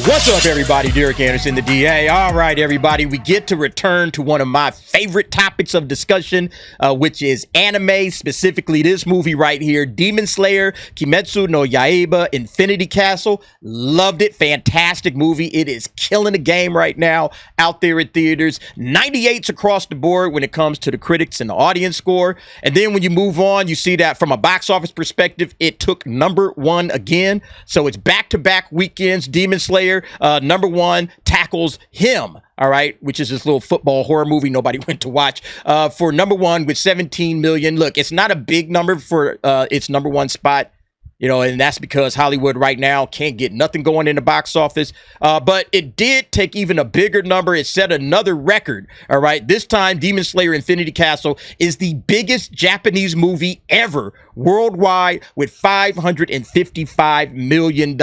What's up, everybody? Derek Anderson, the DA. All right, everybody, we get to return to one of my favorite topics of discussion, which is anime, specifically this movie right here, Demon Slayer, Kimetsu no Yaiba, Infinity Castle. Loved it. Fantastic movie. It is killing the game right now out there in theaters. 98s across the board when it comes to the critics and the audience score. And then when you move on, you see that from a box office perspective, it took #1 again. So it's back-to-back weekends. Demon Slayer, #1 tackles him, all right, which is this little football horror movie nobody went to watch, for #1 with 17 million. Look, it's not a big number for its #1 spot, you know, and that's because Hollywood right now can't get nothing going in the box office. But it did take even a bigger number. It set another record, all right? This time, Demon Slayer Infinity Castle is the biggest Japanese movie ever worldwide with $555 million.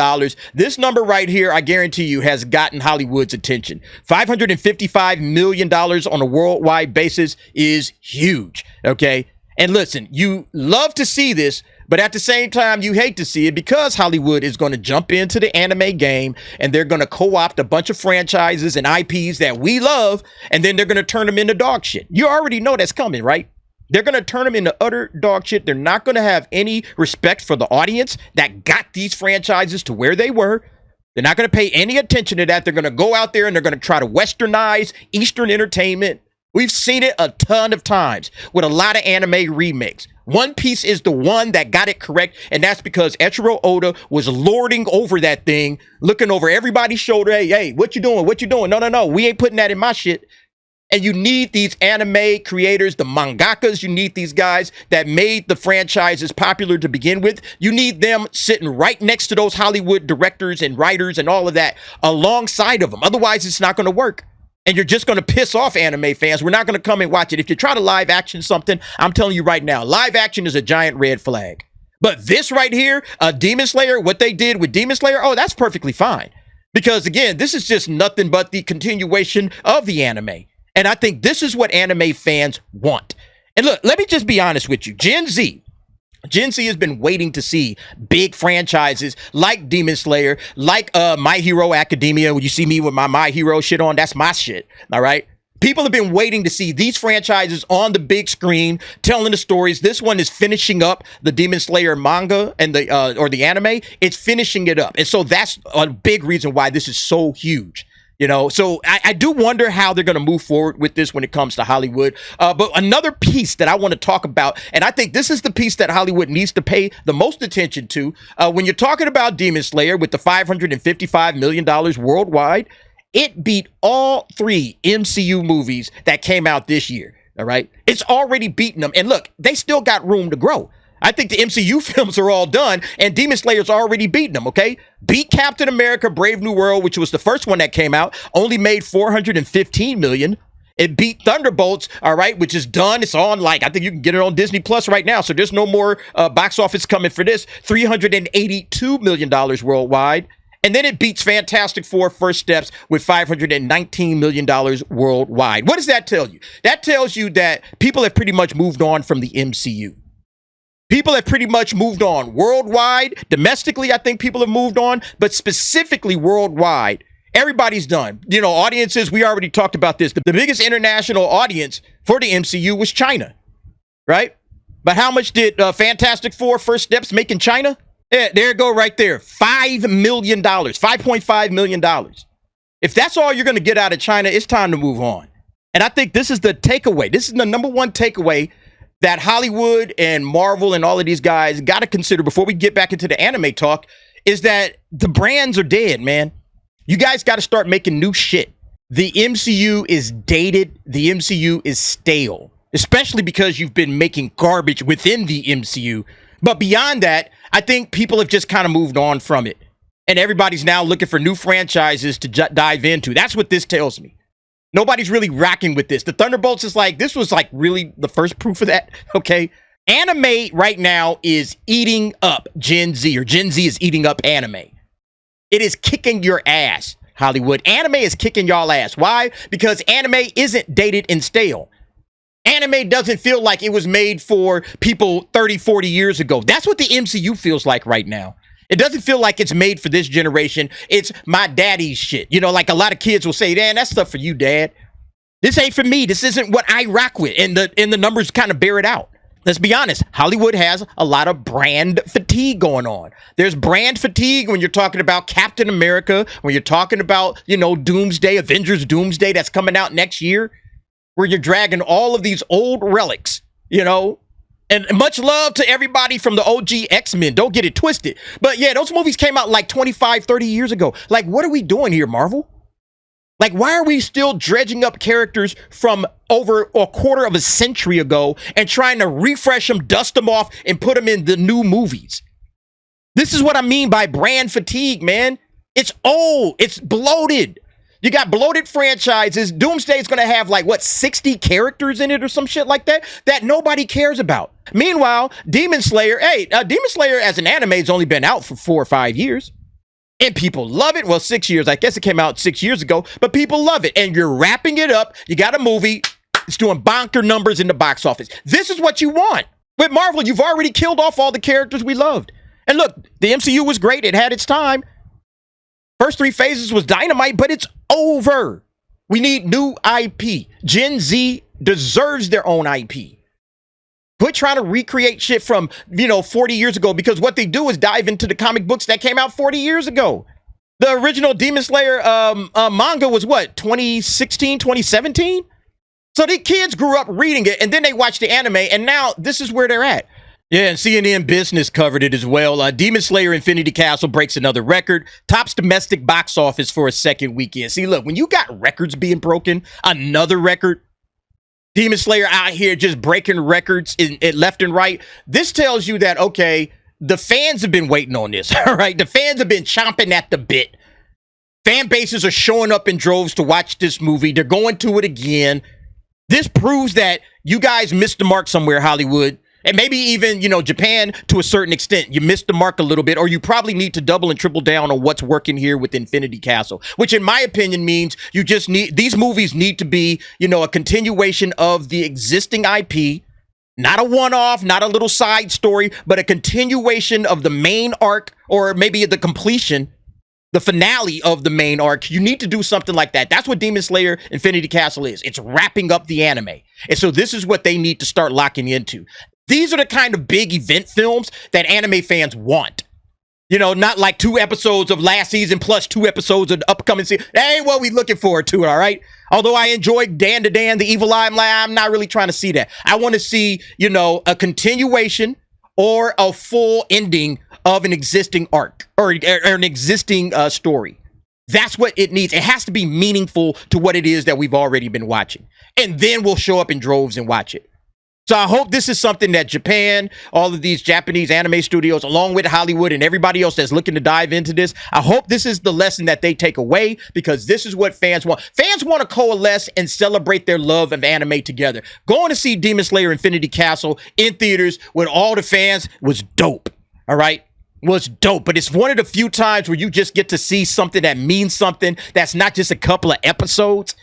This number right here, I guarantee you, has gotten Hollywood's attention. $555 million on a worldwide basis is huge, okay? And listen, you love to see this, but at the same time, you hate to see it because Hollywood is going to jump into the anime game and they're going to co-opt a bunch of franchises and IPs that we love, and then they're going to turn them into dog shit. You already know that's coming, right? They're going to turn them into utter dog shit. They're not going to have any respect for the audience that got these franchises to where they were. They're not going to pay any attention to that. They're going to go out there and they're going to try to westernize Eastern entertainment. We've seen it a ton of times with a lot of anime remakes. One Piece is the one that got it correct, and that's because Eiichiro Oda was lording over that thing, looking over everybody's shoulder. Hey, what you doing? What you doing? No, we ain't putting that in my shit. And you need these anime creators, the mangakas. You need these guys that made the franchises popular to begin with. You need them sitting right next to those Hollywood directors and writers and all of that alongside of them. Otherwise, it's not going to work. And you're just going to piss off anime fans. We're not going to come and watch it. If you try to live action something, I'm telling you right now, live action is a giant red flag. But this right here, Demon Slayer, what they did with Demon Slayer, oh, that's perfectly fine. Because again, this is just nothing but the continuation of the anime. And I think this is what anime fans want. And look, let me just be honest with you. Gen Z has been waiting to see big franchises like Demon Slayer, like My Hero Academia. When you see me with my My Hero shit on, that's my shit, all right? People have been waiting to see these franchises on the big screen, telling the stories. This one is finishing up the Demon Slayer manga and the anime. It's finishing it up. And so that's a big reason why this is so huge. You know, so I do wonder how they're going to move forward with this when it comes to Hollywood. But another piece that I want to talk about, and I think this is the piece that Hollywood needs to pay the most attention to, when you're talking about Demon Slayer with the $555 million worldwide, it beat all 3 MCU movies that came out this year. All right. It's already beaten them. And look, they still got room to grow. I think the MCU films are all done, and Demon Slayer's already beaten them, okay? Beat Captain America Brave New World, which was the first one that came out, only made $415 million. It beat Thunderbolts, all right, which is done. It's on, like, I think you can get it on Disney Plus right now, so there's no more box office coming for this. $382 million worldwide. And then it beats Fantastic Four First Steps with $519 million worldwide. What does that tell you? That tells you that people have pretty much moved on from the MCU. People have pretty much moved on worldwide. Domestically, I think people have moved on, but specifically worldwide, everybody's done. You know, audiences, we already talked about this. The biggest international audience for the MCU was China, right? But how much did Fantastic Four First Steps make in China? Yeah, there it go right there. $5 million, $5.5 million. If that's all you're going to get out of China, it's time to move on. And I think this is the takeaway. This is the #1 takeaway that Hollywood and Marvel and all of these guys got to consider before we get back into the anime talk, is that the brands are dead, man. You guys got to start making new shit. The MCU is dated. The MCU is stale, especially because you've been making garbage within the MCU. But beyond that, I think people have just kind of moved on from it. And everybody's now looking for new franchises to dive into. That's what this tells me. Nobody's really rocking with this. The Thunderbolts is like, this was like really the first proof of that, okay? Anime right now is eating up Gen Z, or Gen Z is eating up anime. It is kicking your ass, Hollywood. Anime is kicking y'all ass. Why? Because anime isn't dated and stale. Anime doesn't feel like it was made for people 30, 40 years ago. That's what the MCU feels like right now. It doesn't feel like it's made for this generation. It's my daddy's shit. You know, like a lot of kids will say, "Man, that's stuff for you, dad. This ain't for me. This isn't what I rock with." And the numbers kind of bear it out. Let's be honest. Hollywood has a lot of brand fatigue going on. There's brand fatigue when you're talking about Captain America, when you're talking about, you know, Doomsday, Avengers Doomsday that's coming out next year, where you're dragging all of these old relics, you know. And much love to everybody from the OG X-Men. Don't get it twisted. But yeah, those movies came out like 25, 30 years ago. Like, what are we doing here, Marvel? Like, why are we still dredging up characters from over a quarter of a century ago and trying to refresh them, dust them off, and put them in the new movies? This is what I mean by brand fatigue, man. It's old. It's bloated. You got bloated franchises. Doomsday is going to have like, what, 60 characters in it or some shit like that nobody cares about. Meanwhile, Demon Slayer as an anime has only been out for 4 or 5 years. And people love it. Well, 6 years. I guess it came out 6 years ago. But people love it. And you're wrapping it up. You got a movie. It's doing bonker numbers in the box office. This is what you want. With Marvel, you've already killed off all the characters we loved. And look, the MCU was great. It had its time. First 3 phases was dynamite, but it's over. We need new IP. Gen Z deserves their own IP. Quit trying to recreate shit from, 40 years ago, because what they do is dive into the comic books that came out 40 years ago. The original Demon Slayer manga was what, 2016, 2017? So the kids grew up reading it, and then they watched the anime, and now this is where they're at. Yeah, and CNN Business covered it as well. Demon Slayer Infinity Castle breaks another record, tops domestic box office for a second weekend. See, look, when you got records being broken, another record, Demon Slayer out here just breaking records in left and right, this tells you that, okay, the fans have been waiting on this, all right? The fans have been chomping at the bit. Fan bases are showing up in droves to watch this movie. They're going to it again. This proves that you guys missed the mark somewhere, Hollywood. And maybe even, Japan, to a certain extent, you missed the mark a little bit, or you probably need to double and triple down on what's working here with Infinity Castle, which in my opinion means you just these movies need to be, a continuation of the existing IP, not a one-off, not a little side story, but a continuation of the main arc, or maybe the completion, the finale of the main arc. You need to do something like that. That's what Demon Slayer Infinity Castle is. It's wrapping up the anime. And so this is what they need to start locking into. These are the kind of big event films that anime fans want. Not like 2 episodes of last season plus 2 episodes of the upcoming season. That ain't what we looking forward to, all right? Although I enjoyed Dan to Dan, the Evil Eye, I'm not really trying to see that. I want to see, a continuation or a full ending of an existing arc or an existing story. That's what it needs. It has to be meaningful to what it is that we've already been watching. And then we'll show up in droves and watch it. So I hope this is something that Japan, all of these Japanese anime studios, along with Hollywood and everybody else that's looking to dive into this, I hope this is the lesson that they take away, because this is what fans want. Fans want to coalesce and celebrate their love of anime together. Going to see Demon Slayer Infinity Castle in theaters with all the fans was dope, all right? Was dope, but it's one of the few times where you just get to see something that means something that's not just a couple of episodes,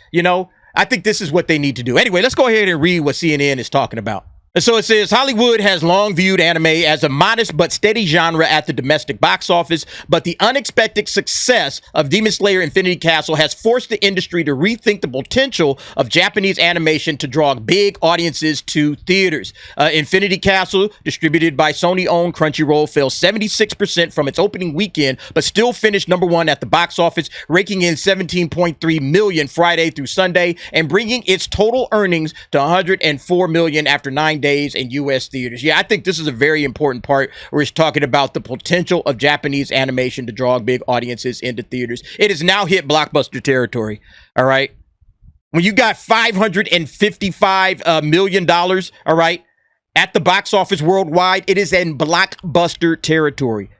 I think this is what they need to do. Anyway, let's go ahead and read what CNN is talking about. And so it says, Hollywood has long viewed anime as a modest but steady genre at the domestic box office, but the unexpected success of Demon Slayer Infinity Castle has forced the industry to rethink the potential of Japanese animation to draw big audiences to theaters. Infinity Castle, distributed by Sony-owned Crunchyroll, fell 76% from its opening weekend, but still finished #1 at the box office, raking in $17.3 million Friday through Sunday, and bringing its total earnings to $104 million after 9 days in U.S. theaters. Yeah, I think this is a very important part where it's talking about the potential of Japanese animation to draw big audiences into theaters. It has now hit blockbuster territory, all right? When you got $555 million, all right, at the box office worldwide, it is in blockbuster territory.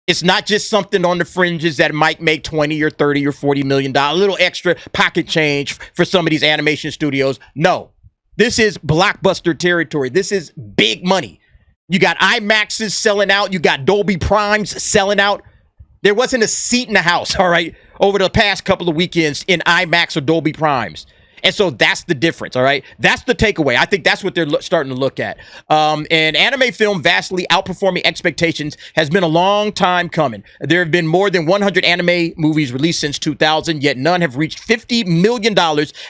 It's not just something on the fringes that might make 20 or 30 or $40 million, a little extra pocket change for some of these animation studios. No. This is blockbuster territory. This is big money. You got IMAXs selling out. You got Dolby Primes selling out. There wasn't a seat in the house, all right, over the past couple of weekends in IMAX or Dolby Primes. And so that's the difference, all right? That's the takeaway. I think that's what they're starting to look at. And anime film vastly outperforming expectations has been a long time coming. There have been more than 100 anime movies released since 2000, yet none have reached $50 million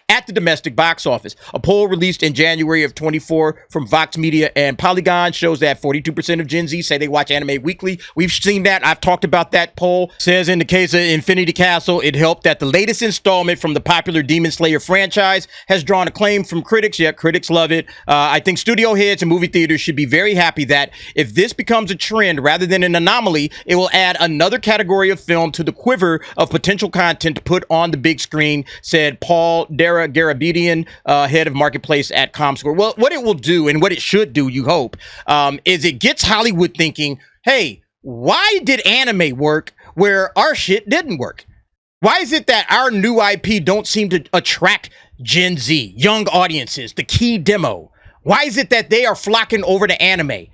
at the domestic box office. A poll released in January of 24 from Vox Media and Polygon shows that 42% of Gen Z say they watch anime weekly. We've seen that. I've talked about that poll. Says in the case of Infinity Castle, it helped that the latest installment from the popular Demon Slayer franchise has drawn acclaim from critics. Yeah, critics love it. I think studio heads and movie theaters should be very happy that if this becomes a trend rather than an anomaly, it will add another category of film to the quiver of potential content to put on the big screen, said Paul Garabedian, head of marketplace at ComScore. Well, what it will do and what it should do, you hope, is it gets Hollywood thinking, hey, why did anime work where our shit didn't work? Why is it that our new IP don't seem to attract Gen Z, young audiences, the key demo? Why is it that they are flocking over to anime?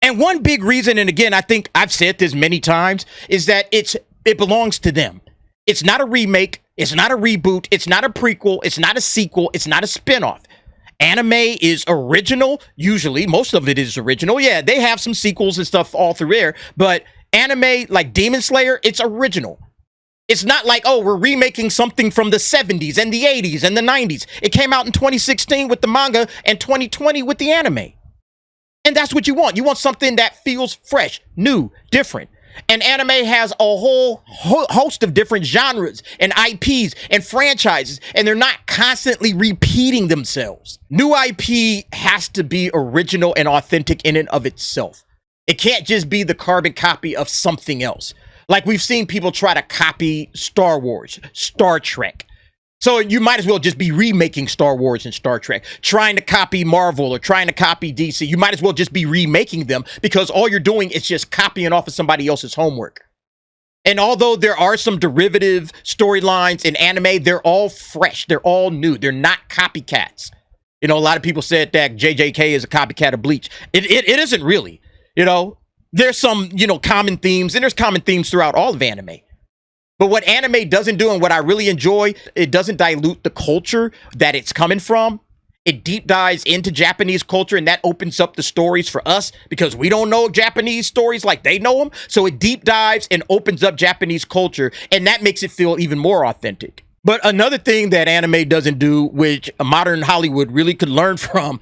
And one big reason, and again, I think I've said this many times, is that it belongs to them. It's not a remake. It's not a reboot. It's not a prequel. It's not a sequel. It's not a spinoff. Anime is original. Usually, most of it is original. Yeah, they have some sequels and stuff all through there, but anime like Demon Slayer, it's original. It's not like, oh, we're remaking something from the 70s and the 80s and the 90s. It came out in 2016 with the manga and 2020 with the anime. And that's what you want. You want something that feels fresh, new, different. And anime has a whole host of different genres and IPs and franchises, and they're not constantly repeating themselves. New IP has to be original and authentic in and of itself. It can't just be the carbon copy of something else. Like we've seen people try to copy Star Wars, Star Trek. So you might as well just be remaking Star Wars and Star Trek. Trying to copy Marvel or trying to copy DC. You might as well just be remaking them because all you're doing is just copying off of somebody else's homework. And although there are some derivative storylines in anime, they're all fresh. They're all new. They're not copycats. You know, a lot of people said that JJK is a copycat of Bleach. It isn't really, you know. There's some, common themes, and there's common themes throughout all of anime. But what anime doesn't do, and what I really enjoy, it doesn't dilute the culture that it's coming from. It deep dives into Japanese culture, and that opens up the stories for us because we don't know Japanese stories like they know them. So it deep dives and opens up Japanese culture, and that makes it feel even more authentic. But another thing that anime doesn't do, which modern Hollywood really could learn from,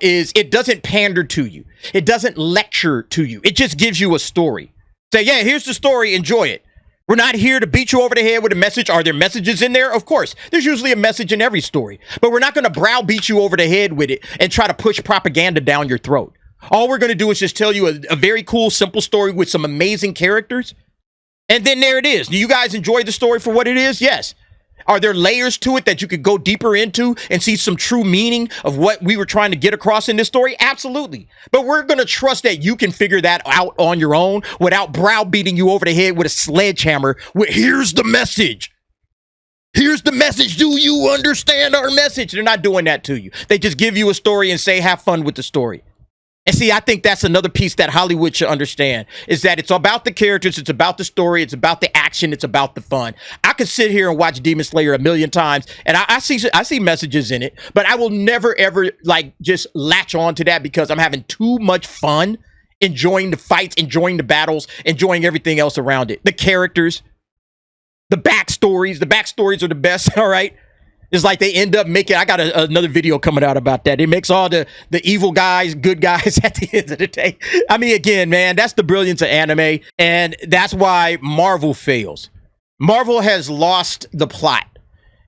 is it doesn't pander to you. It doesn't lecture to you. It just gives you a story. Say, yeah, here's the story. Enjoy it. We're not here to beat you over the head with a message. Are there messages in there? Of course. There's usually a message in every story. But we're not going to browbeat you over the head with it and try to push propaganda down your throat. All we're going to do is just tell you a very cool, simple story with some amazing characters. And then there it is. Do you guys enjoy the story for what it is? Yes. Are there layers to it that you could go deeper into and see some true meaning of what we were trying to get across in this story? Absolutely. But we're going to trust that you can figure that out on your own without browbeating you over the head with a sledgehammer. Here's the message. Here's the message. Do you understand our message? They're not doing that to you. They just give you a story and say, have fun with the story. And see, I think that's another piece that Hollywood should understand, is that it's about the characters, it's about the story, it's about the action, it's about the fun. I could sit here and watch Demon Slayer a million times, and I see messages in it, but I will never, ever, just latch on to that because I'm having too much fun enjoying the fights, enjoying the battles, enjoying everything else around it. The characters, the backstories are the best, all right? It's like they end up making, I got another video coming out about that. It makes all the evil guys, good guys at the end of the day. I mean, again, man, that's the brilliance of anime. And that's why Marvel fails. Marvel has lost the plot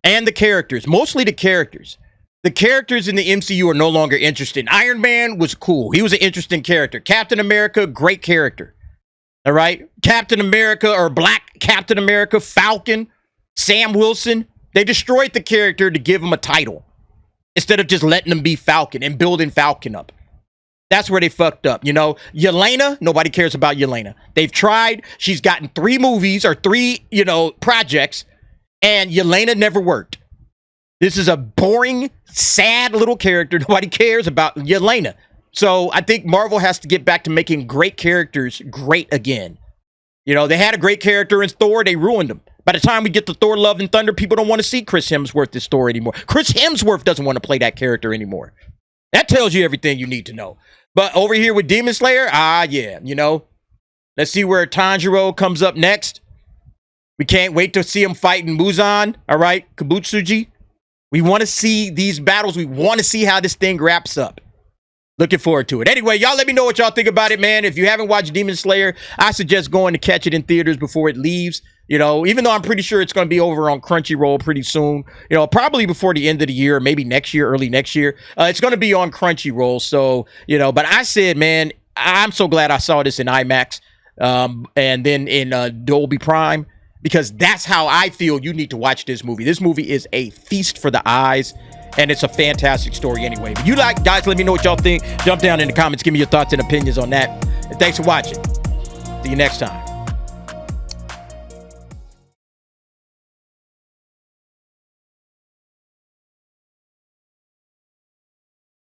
and the characters, mostly the characters. The characters in the MCU are no longer interesting. Iron Man was cool. He was an interesting character. Captain America, great character. All right. Captain America or Black Captain America, Falcon, Sam Wilson. They destroyed the character to give him a title instead of just letting him be Falcon and building Falcon up. That's where they fucked up. Yelena, nobody cares about Yelena. They've tried. She's gotten 3 movies or 3, projects, and Yelena never worked. This is a boring, sad little character. Nobody cares about Yelena. So I think Marvel has to get back to making great characters great again. They had a great character in Thor. They ruined him. By the time we get to Thor Love and Thunder, people don't want to see Chris Hemsworth's story anymore. Chris Hemsworth doesn't want to play that character anymore. That tells you everything you need to know. But over here with Demon Slayer, yeah, you know. Let's see where Tanjiro comes up next. We can't wait to see him fight in Muzan, all right? Kabutsuji. We want to see these battles. We want to see how this thing wraps up. Looking forward to it. Anyway, y'all let me know what y'all think about it, man. If you haven't watched Demon Slayer, I suggest going to catch it in theaters before it leaves. You know, even though I'm pretty sure it's going to be over on Crunchyroll pretty soon. You know, probably before the end of the year, maybe next year, early next year. It's going to be on Crunchyroll. So, you know, but I said, man, I'm so glad I saw this in IMAX and then in Dolby Prime, because that's how I feel you need to watch this movie. This movie is a feast for the eyes. And it's a fantastic story anyway. But you like, guys, let me know what y'all think. Jump down in the comments. Give me your thoughts and opinions on that. And thanks for watching. See you next time.